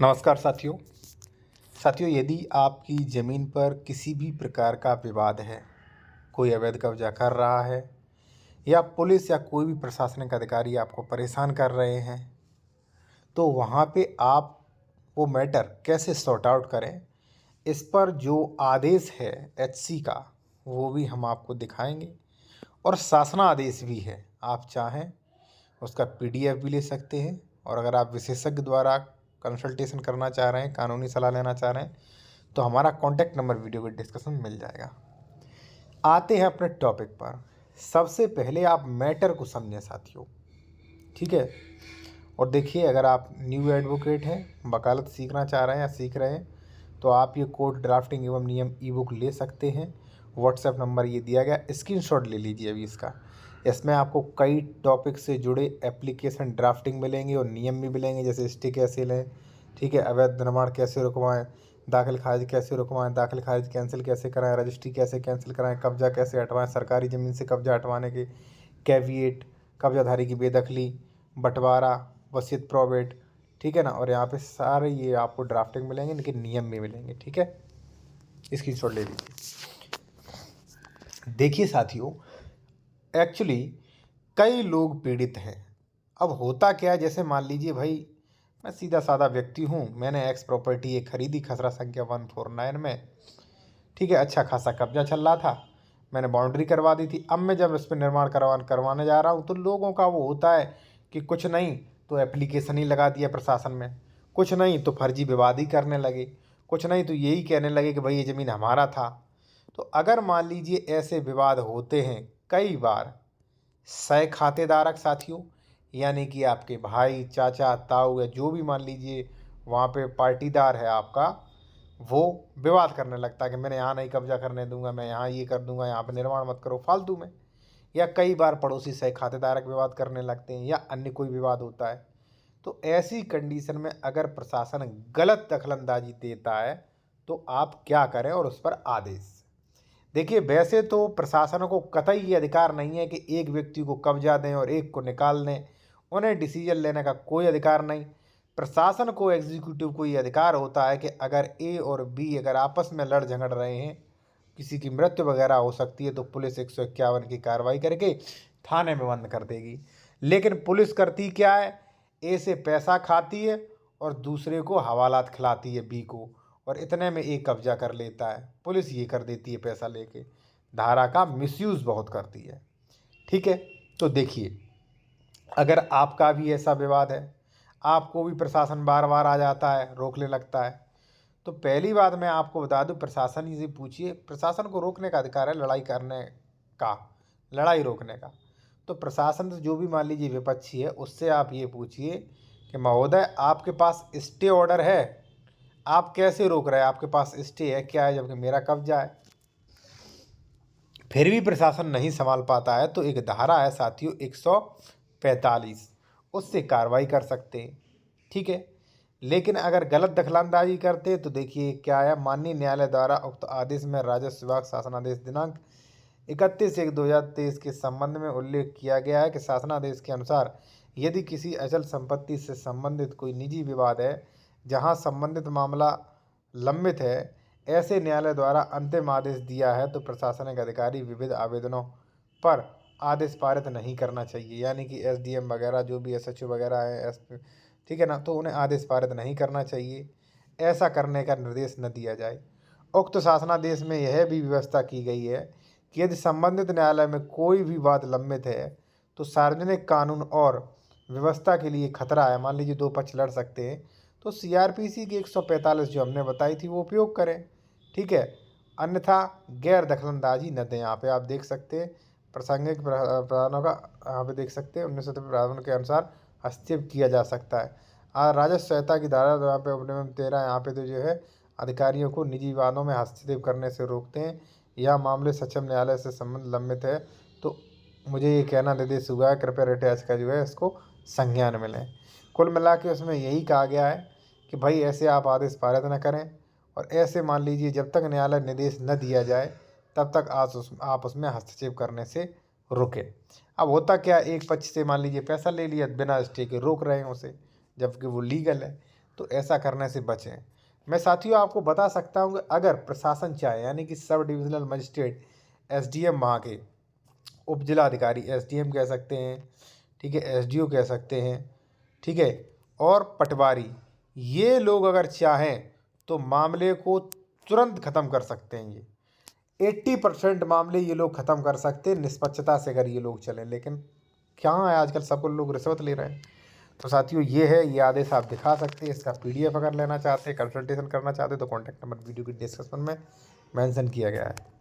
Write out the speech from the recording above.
नमस्कार साथियों। यदि आपकी ज़मीन पर किसी भी प्रकार का विवाद है, कोई अवैध कब्जा कर रहा है या पुलिस या कोई भी प्रशासनिक अधिकारी आपको परेशान कर रहे हैं, तो वहाँ पे आप वो मैटर कैसे सॉर्ट आउट करें, इस पर जो आदेश है एचसी का, वो भी हम आपको दिखाएंगे। और शासनादेश भी है, आप चाहें उसका पीडीएफ भी ले सकते हैं। और अगर आप विशेषज्ञ द्वारा कंसल्टेशन करना चाह रहे हैं, कानूनी सलाह लेना चाह रहे हैं, तो हमारा कॉन्टैक्ट नंबर वीडियो के डिस्कशन में मिल जाएगा। आते हैं अपने टॉपिक पर। सबसे पहले आप मैटर को समझें साथियों, ठीक है। और देखिए, अगर आप न्यू एडवोकेट हैं, वकालत सीखना चाह रहे हैं या सीख रहे हैं, तो आप ये कोर्ट ड्राफ्टिंग एवं नियम ई बुक ले सकते हैं। व्हाट्सएप नंबर ये दिया गया, स्क्रीनशॉट ले लीजिए अभी इसका। इसमें आपको कई टॉपिक से जुड़े एप्लीकेशन ड्राफ्टिंग मिलेंगे और नियम भी मिलेंगे, जैसे स्टे कैसे लें, ठीक है, अवैध निर्माण कैसे रुकवाएं, दाखिल खारिज कैसे रुकवाएं, दाखिल खारिज कैंसिल कैसे कराएं, रजिस्ट्री कैसे कैंसिल कराएं, कब्जा कैसे हटवाएं, सरकारी ज़मीन से कब्जा हटवाने के कैविएट, कब्जाधारी की बेदखली, बंटवारा, वसीयत प्रोबेट, ठीक है ना। और यहाँ पे सारे ये आपको ड्राफ्टिंग मिलेंगे, लेकिन नियम भी मिलेंगे, ठीक है। स्क्रीनशॉट ले लीजिए। देखिए साथियों, एक्चुअली कई लोग पीड़ित हैं। अब होता क्या है, जैसे मान लीजिए भाई, मैं सीधा साधा व्यक्ति हूँ, मैंने एक्स प्रॉपर्टी ये खरीदी खसरा संख्या 149 में, ठीक है, अच्छा खासा कब्जा चल रहा था, मैंने बाउंड्री करवा दी थी। अब मैं जब इस पर निर्माण करवाने जा रहा हूँ, तो लोगों का वो होता है कि कुछ नहीं तो एप्लीकेशन ही लगा दिया प्रशासन में, कुछ नहीं तो फर्जी विवाद ही करने लगे, कुछ नहीं तो यही कहने लगे कि भाई ये ज़मीन हमारा था। तो अगर मान लीजिए ऐसे विवाद होते हैं कई बार, सह खातेदारक साथियों, यानी कि आपके भाई, चाचा, ताऊ या जो भी मान लीजिए वहाँ पे पार्टीदार है आपका, वो विवाद करने लगता है कि मैंने यहाँ नहीं कब्जा करने दूंगा, मैं यहाँ ये कर दूंगा, यहाँ पे निर्माण मत करो फालतू में। या कई बार पड़ोसी सह खातेदारक विवाद करने लगते हैं या अन्य कोई विवाद होता है। तो ऐसी कंडीशन में अगर प्रशासन गलत दखलंदाजी देता है, तो आप क्या करें और उस पर आदेश। देखिए, वैसे तो प्रशासन को कतई ये अधिकार नहीं है कि एक व्यक्ति को कब्जा दें और एक को निकाल दें, उन्हें डिसीजन लेने का कोई अधिकार नहीं। प्रशासन को, एग्जीक्यूटिव को ये अधिकार होता है कि अगर ए और बी अगर आपस में लड़ झगड़ रहे हैं, किसी की मृत्यु वगैरह हो सकती है, तो पुलिस 151 की कार्रवाई करके थाने में बंद कर देगी। लेकिन पुलिस करती क्या है, ए से पैसा खाती है और दूसरे को हवालात खिलाती है बी को, और इतने में एक कब्जा कर लेता है। पुलिस ये कर देती है पैसा लेके, धारा का मिसयूज़ बहुत करती है, ठीक है। तो देखिए, अगर आपका भी ऐसा विवाद है, आपको भी प्रशासन बार बार आ जाता है, रोकने लगता है, तो पहली बात मैं आपको बता दूं, प्रशासन ही से पूछिए। प्रशासन को रोकने का अधिकार है, लड़ाई करने का, लड़ाई रोकने का। तो प्रशासन से जो भी मान लीजिए विपक्षी है, उससे आप ये पूछिए कि महोदय, आपके पास स्टे ऑर्डर है, आप कैसे रोक रहे हैं, आपके पास स्टे है क्या है, जबकि मेरा कब्जा है। फिर भी प्रशासन नहीं संभाल पाता है, तो एक धारा है साथियों 145, उससे कार्रवाई कर सकते हैं, ठीक है। लेकिन अगर गलत दखलंदाजी करते तो देखिए क्या है, माननीय न्यायालय द्वारा उक्त आदेश में राजस्व विभाग शासनादेश दिनांक 31/1/2023 के संबंध में उल्लेख किया गया है कि शासनादेश के अनुसार यदि किसी अचल संपत्ति से संबंधित कोई निजी विवाद है, जहां संबंधित मामला लंबित है, ऐसे न्यायालय द्वारा अंतिम आदेश दिया है, तो प्रशासनिक अधिकारी विविध आवेदनों पर आदेश पारित नहीं करना चाहिए। यानी कि एसडीएम वगैरह, जो भी एसएचओ वगैरह है, एसपी, ठीक है ना, तो उन्हें आदेश पारित नहीं करना चाहिए, ऐसा करने का निर्देश न दिया जाए। उक्त शासनादेश में यह भी व्यवस्था की गई है कि यदि संबंधित न्यायालय में कोई भी वाद लंबित है, तो सार्वजनिक कानून और व्यवस्था के लिए खतरा है, मान लीजिए दो पक्ष लड़ सकते हैं, तो सीआरपीसी की 145 जो हमने बताई थी वो उपयोग करें, ठीक है। अन्यथा गैर दखलंदाजी न दें। यहाँ पे आप देख सकते हैं प्रासंगिक प्रावधानों का, यहाँ पे देख सकते हैं 19 प्रावधान के अनुसार हस्तक्षेप किया जा सकता है। राजस्व संहिता की धारा यहाँ पे उपनियम 13, यहाँ पे तो जो है अधिकारियों को निजी विवादों में हस्तक्षेप करने से रोकते हैं। यह मामले सक्षम न्यायालय से संबंध लंबित है, तो मुझे ये कहना निर्देश हुआ है, कृपया रिटैच का जो है इसको संज्ञान में लें। कुल मिला के उसमें यही कहा गया है कि भाई ऐसे आप आदेश पारित न करें, और ऐसे मान लीजिए जब तक न्यायालय निर्देश न दिया जाए, तब तक आप उसमें हस्तक्षेप करने से रुके। अब होता क्या, एक पक्ष से मान लीजिए पैसा ले लिया, बिना स्टे के रोक रहे हैं उसे, जबकि वो लीगल है। तो ऐसा करने से बचें। मैं साथियों आपको बता सकता हूँ कि अगर प्रशासन चाहे, यानी कि सब डिविजनल मजिस्ट्रेट, एसडीएम वहाँ के, उप जिलाधिकारी एसडीएम कह सकते हैं, ठीक है, एसडीओ कह सकते हैं, ठीक है, और पटवारी, ये लोग अगर चाहें तो मामले को तुरंत ख़त्म कर सकते हैं। ये 80% मामले ये लोग ख़त्म कर सकते हैं निष्पक्षता से अगर ये लोग चलें। लेकिन क्या है, आजकल सब लोग रिश्वत ले रहे हैं। तो साथियों ये है, ये आदेश आप दिखा सकते हैं। इसका पीडीएफ अगर लेना चाहते हैं, कंसल्टेशन करना चाहते हैं, तो कॉन्टैक्ट नंबर वीडियो की डिस्क्रिप्शन में मेंशन किया गया है।